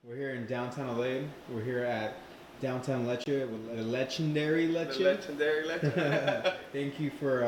We're here in Downtown LA. We're here at Downtown Leche with the legendary Leche. The legendary Leche. Thank you for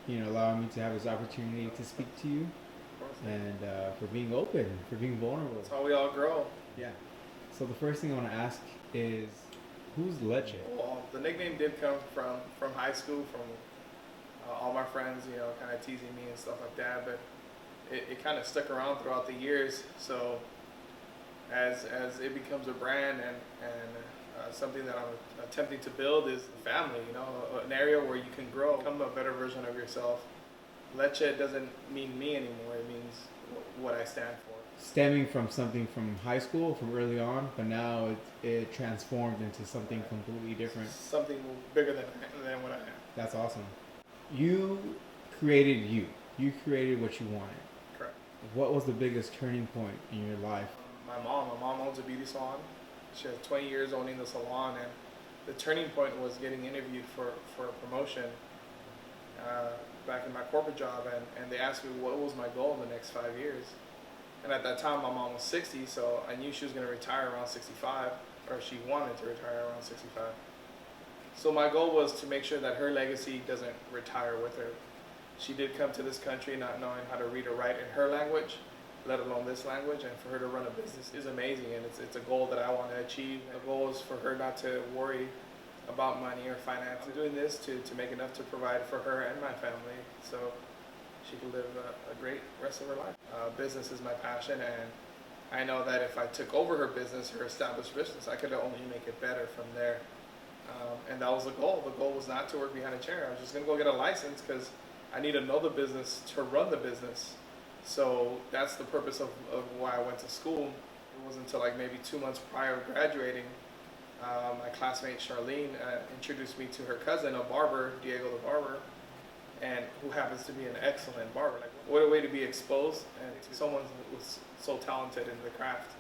allowing me to have this opportunity to speak to you, and for being open, for being vulnerable. That's how we all grow. Yeah. So the first thing I want to ask is, who's Leche? Well, the nickname did come from high school, from all my friends, kind of teasing me and stuff like that. But it kind of stuck around throughout the years. So as it becomes a brand and something that I'm attempting to build is the family, an area where you can grow, become a better version of yourself. Leche doesn't mean me anymore. It means what I stand for. Stemming from something from high school, from early on, but now it transformed into something completely different. Something bigger than what I am. That's awesome. You created you. You created what you wanted. Correct. What was the biggest turning point in your life? My mom owns a beauty salon. She has 20 years owning the salon, and the turning point was getting interviewed for a promotion back in my corporate job, and they asked me what was my goal in the next 5 years. And at that time, my mom was 60, so I knew she was going to retire around 65, or she wanted to retire around 65. So my goal was to make sure that her legacy doesn't retire with her. She did come to this country not knowing how to read or write in her language, let alone this language, and for her to run a business is amazing, and it's a goal that I want to achieve. The goal is for her not to worry about money or finance. I'm doing this to make enough to provide for her and my family, so she can live a great rest of her life. Business is my passion, and I know that if I took over her business, her established business, I could only make it better from there. And that was the goal. The goal was not to work behind a chair. I was just going to go get a license because I need to know the business to run the business. So that's the purpose of why I went to school. It wasn't until like maybe 2 months prior to graduating, my classmate Charlene introduced me to her cousin, a barber, Diego the barber, and who happens to be an excellent barber. Like, what a way to be exposed and to someone who was so talented in the craft.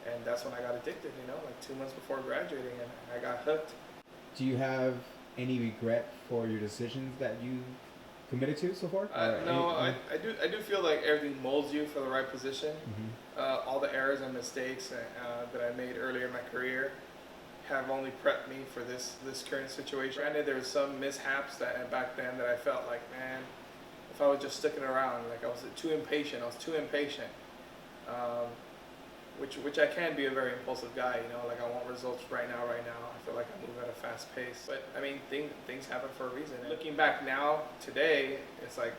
And that's when I got addicted, like 2 months before graduating, and I got hooked. Do you have any regret for your decisions that you committed to so far? No, I do feel like everything molds you for the right position. Mm-hmm. All the errors and mistakes that I made earlier in my career have only prepped me for this current situation. Granted, there were some mishaps back then that I felt like, man, if I was just sticking around, like I was too impatient. Which I can be a very impulsive guy, like I want results right now. I feel like I move at a fast pace. But I mean, things happen for a reason. And looking back now, today, it's like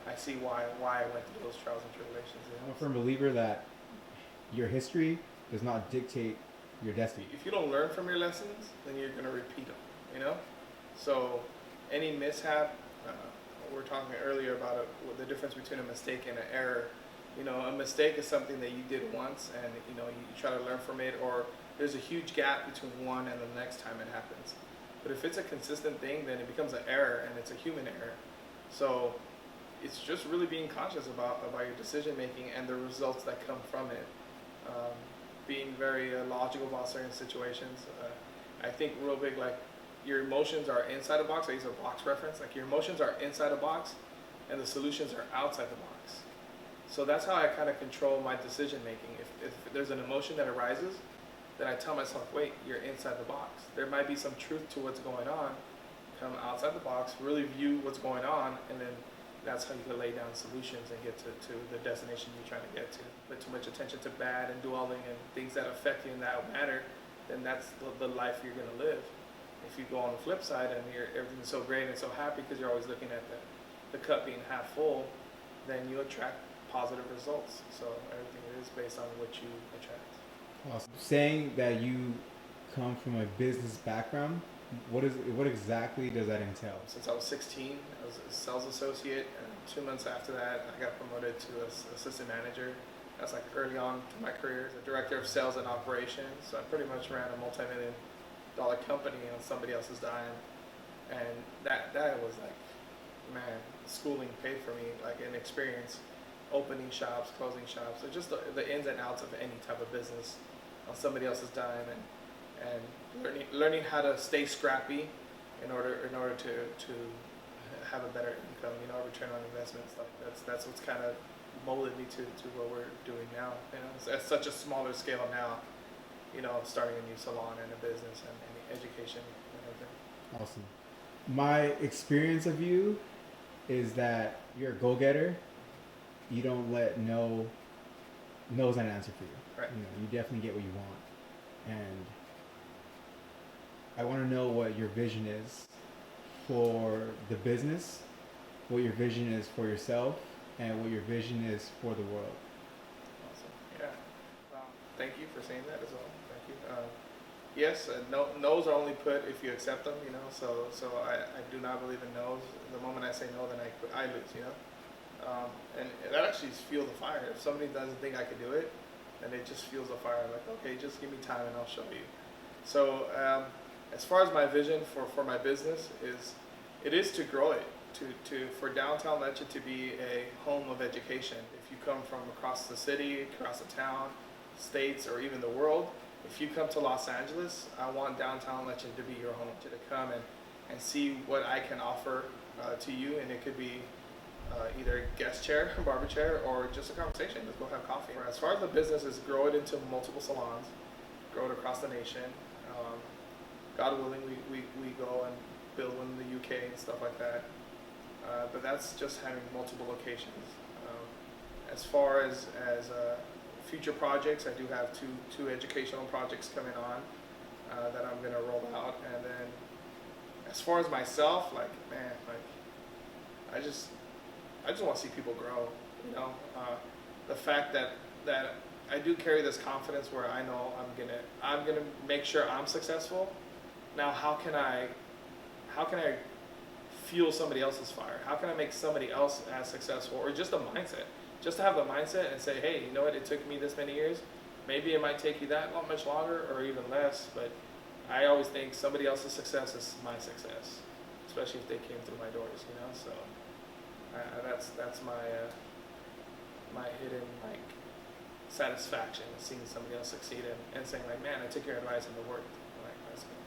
I see why I went through those trials and tribulations. I'm a firm believer that your history does not dictate your destiny. If you don't learn from your lessons, then you're going to repeat them, So any mishap, we were talking earlier about the difference between a mistake and an error. A mistake is something that you did once and, you try to learn from it, or there's a huge gap between one and the next time it happens. But if it's a consistent thing, then it becomes an error, and it's a human error. So it's just really being conscious about your decision making and the results that come from it. Being very logical about certain situations. I think real big, like your emotions are inside a box. I use a box reference. Like your emotions are inside a box and the solutions are outside the box. So that's how I kind of control my decision making. If there's an emotion that arises, then I tell myself, wait, you're inside the box. There might be some truth to what's going on. Come outside the box, really view what's going on, and then that's how you can lay down solutions and get to the destination you're trying to get to. Put too much attention to bad and dwelling and things that affect you in that manner, then that's the life you're going to live. If you go on the flip side and everything's so great and so happy because you're always looking at the cup being half full, then you attract positive results. So everything is based on what you attract. Awesome. Saying that you come from a business background, what exactly does that entail? Since I was 16, I was a sales associate, and 2 months after that, I got promoted to assistant manager. That's like early on in my career as a director of sales and operations. So I pretty much ran a multi-million-dollar company on somebody else's dime, and that was like, man, schooling paid for me, like an experience, opening shops, closing shops, so just the ins and outs of any type of business on somebody else's dime, and learning how to stay scrappy in order to have a better income, return on investment stuff. That's what's kind of molded me to what we're doing now. You know, it's at such a smaller scale now. You know, starting a new salon and a business and education and everything. Awesome. My experience of you is that you're a go-getter. You don't let no's an answer for you. Right. You know, you definitely get what you want. And I want to know what your vision is for the business, what your vision is for yourself, and what your vision is for the world. Awesome. Yeah. Thank you for saying that as well. Thank you. Yes, no's are only put if you accept them. You know, so I do not believe in no's. The moment I say no, then I lose. You know, and that actually fuels the fire. If somebody doesn't think I could do it, then it just fuels the fire. Like, okay, just give me time and I'll show you. So as far as my vision for my business is to grow it, for Downtown Leche to be a home of education. If you come from across the city, across the town, states, or even the world, if you come to Los Angeles, I want Downtown Leche to be your home, to come and see what I can offer to you, and it could be either a guest chair, barber chair, or just a conversation. Let's go have coffee. As far as the business is, grow it into multiple salons, grow it across the nation. God willing, we go and build one in the UK and stuff like that. But that's just having multiple locations. As far as future projects, I do have two educational projects coming on that I'm gonna roll out. And then as far as myself, I just want to see people grow. You know, the fact that I do carry this confidence where I know I'm gonna make sure I'm successful. Now, how can I fuel somebody else's fire? How can I make somebody else as successful? Or just a mindset, just to have the mindset and say, hey, you know what? It took me this many years. Maybe it might take you that much longer or even less. But I always think somebody else's success is my success, especially if they came through my doors. You know, so that's my hidden satisfaction, seeing somebody else succeed and saying like, man, I took your advice and it worked.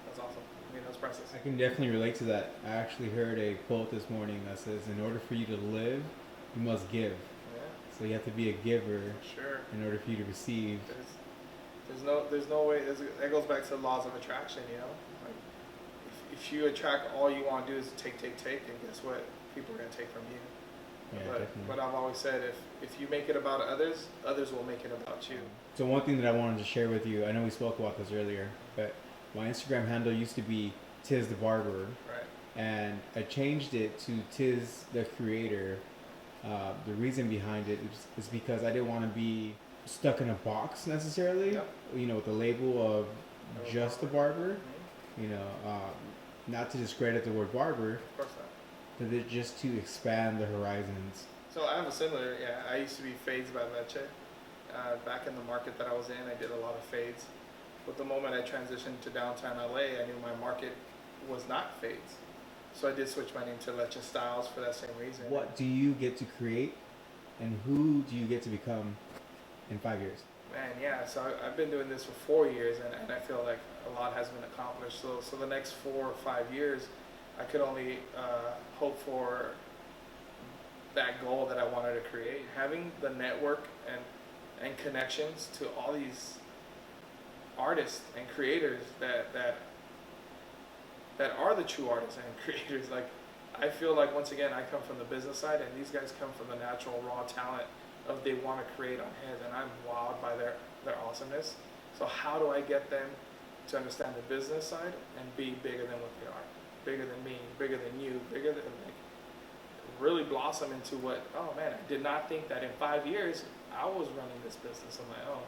That's awesome. You know, it's priceless. I can definitely relate to that. I actually heard a quote this morning that says, in order for you to live, you must give. Yeah. So you have to be a giver. Sure. In order for you to receive. There's no way. That goes back to the laws of attraction. You know, like if you attract, all you want to do is take, and guess what? People are gonna take from you. Yeah, but I've always said, if you make it about others, others will make it about you. So one thing that I wanted to share with you, I know we spoke about this earlier, but my Instagram handle used to be Tizz the Barber, right? And I changed it to Tizz The Creator. The reason behind it is because I didn't want to be stuck in a box necessarily, Yep. You know, with the label of just the barber, Mm-hmm. you know, not to discredit the word barber, Of course not. but just to expand the horizons. So I have a similar, I used to be Fades by Leche. Back in the market that I was in, I did a lot of fades. But the moment I transitioned to Downtown LA, I knew my market was not fades. So I did switch my name to Leche Styles for that same reason. What do you get to create, and who do you get to become in 5 years? Man, yeah, so I've been doing this for 4 years, and I feel like a lot has been accomplished. So the next 4 or 5 years, I could only hope for that goal that I wanted to create. Having the network and connections to all these artists and creators that are the true artists and creators. Like, I feel like, once again, I come from the business side, and these guys come from the natural raw talent of they want to create on hand, and I'm wowed by their awesomeness. So how do I get them to understand the business side and be bigger than what they are, bigger than me, bigger than you, bigger than, like, really blossom into what, oh man, I did not think that in 5 years I was running this business on my own.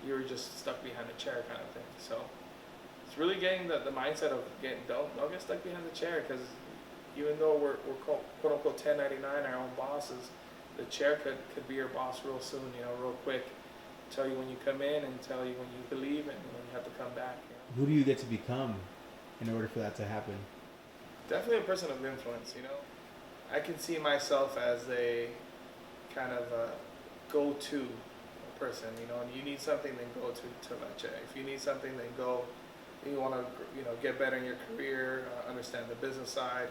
You were just stuck behind a chair kind of thing. So it's really getting the mindset of don't get stuck behind the chair, because even though we're quote unquote 1099, our own bosses, the chair could be your boss real soon, you know, real quick. Tell you when you come in and tell you when you leave and when you have to come back. You know? Who do you get to become in order for that to happen? Definitely a person of influence, you know. I can see myself as a kind of a go-to person, you know, and you need something, then go to Leche. If you need something, then go. You want to, you know, get better in your career, understand the business side,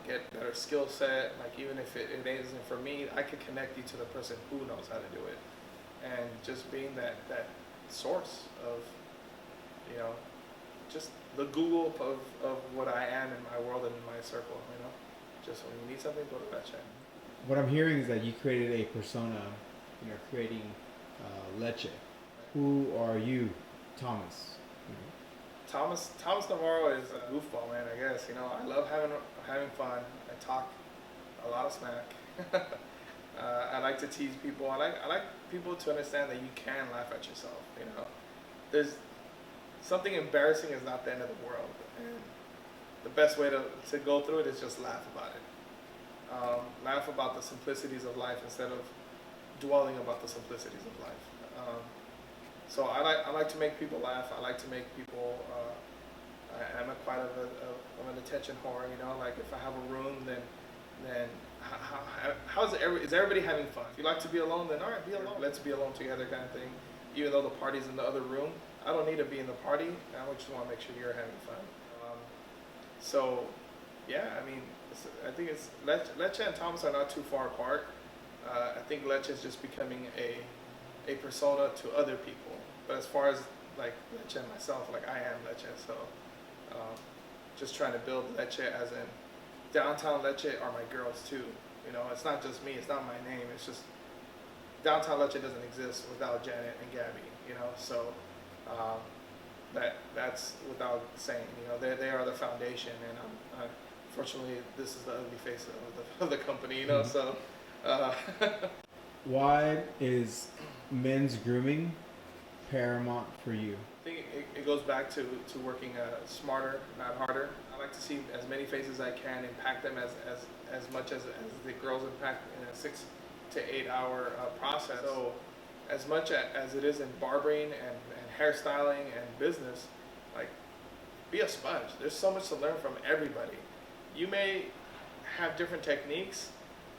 get better skill set. Like even if it isn't for me, I could connect you to the person who knows how to do it, and just being that source of, you know, just the Google of what I am in my world and in my circle. You know, just when you need something, go to Leche. What I'm hearing is that you created a persona, creating Leche. Who are you, Thomas? Thomas Navarro is a goofball, man. I guess, you know, I love having fun. I talk a lot of smack. I like to tease people. I like people to understand that you can laugh at yourself. You know, there's something embarrassing is not the end of the world, and the best way to go through it is just laugh about it. Laugh about the simplicities of life instead of dwelling about the simplicities of life. So I like to make people laugh. I like to make people. I'm a quite of an attention whore. You know, like if I have a room, then is everybody having fun? If you like to be alone, then all right, be alone. Let's be alone together, kind of thing. Even though the party's in the other room, I don't need to be in the party. I just want to make sure you're having fun. So, yeah, I mean, I think it's Leche and Thomas are not too far apart. I think Leche is just becoming a persona to other people. But as far as like Leche and myself, like I am Leche. So, just trying to build Leche as in Downtown Leche are my girls too. You know, it's not just me. It's not my name. It's just Downtown Leche doesn't exist without Janet and Gabby. You know, so that's without saying. You know, they are the foundation, and fortunately, this is the ugly face of the company. You know, so. Why is men's grooming paramount for you? I think it goes back to working smarter, not harder. I like to see as many faces as I can, impact them as much as the girls impact in a 6 to 8 hour process. So as much as it is in barbering and hairstyling and business, like, be a sponge. There's so much to learn from everybody. You may have different techniques,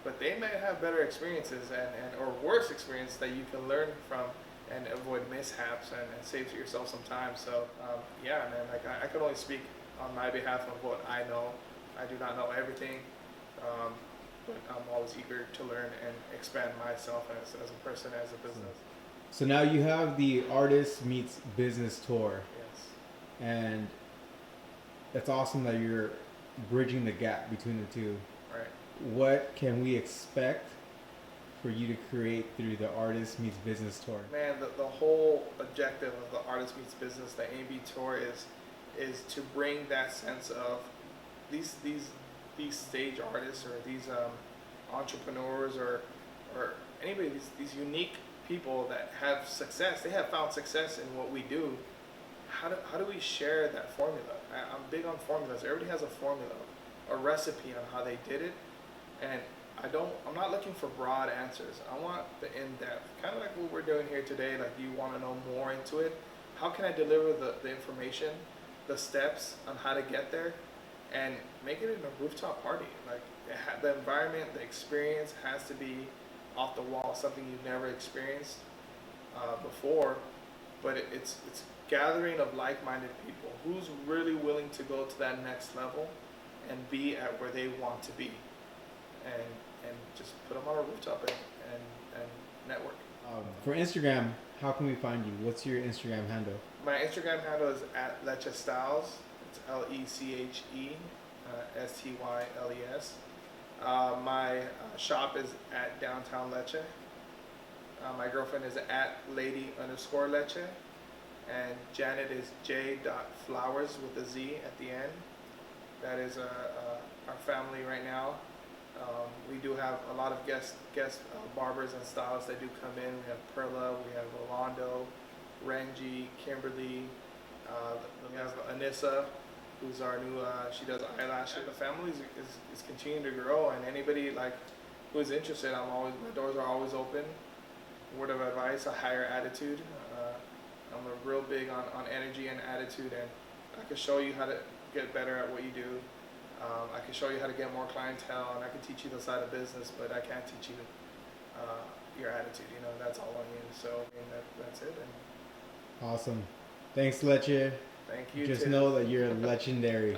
but they may have better experiences and or worse experience that you can learn from and avoid mishaps and save yourself some time. So yeah, man, like I can only speak on my behalf of what I know. I do not know everything, but I'm always eager to learn and expand myself as a person, as a business. So now you have the Artist Meets Business Tour. Yes. And it's awesome that you're bridging the gap between the two. Right. What can we expect for you to create through the Artist Meets Business Tour? Man, the whole objective of the Artist Meets Business, the AMB Tour, is to bring that sense of these stage artists or these entrepreneurs or anybody, these unique people that have success. They have found success in what we do. How do we share that formula? I'm big on formulas. Everybody has a formula, a recipe on how they did it, and I'm not looking for broad answers. I want the in-depth, kind of like what we're doing here today. Like, do you want to know more into it? How can I deliver the information, the steps on how to get there, and make it in a rooftop party? Like, the environment, the experience has to be off the wall, something you've never experienced before. But it's gathering of like-minded people. Who's really willing to go to that next level and be at where they want to be, and just put them on a rooftop and network. For Instagram, how can we find you? What's your Instagram handle? My Instagram handle is @Leche Styles. It's LECHE STYLES. My shop is at Downtown Leche. My girlfriend is @lady_Leche. And Janet is j.flowers with a Z at the end. That is our family right now. We do have a lot of guest barbers and stylists that do come in. We have Perla, we have Rolando, Renji, Kimberly, we have Anissa, who's our new, she does eyelashes. The family is continuing to grow, and anybody like who is interested, my doors are always open. Word of advice, a higher attitude. I'm real big on energy and attitude, and I can show you how to get better at what you do. I can show you how to get more clientele, and I can teach you the side of business, but I can't teach you your attitude. You know, that's all I need. So, I mean, that's it. And awesome. Thanks, Leche. Thank you. Just know that you're legendary.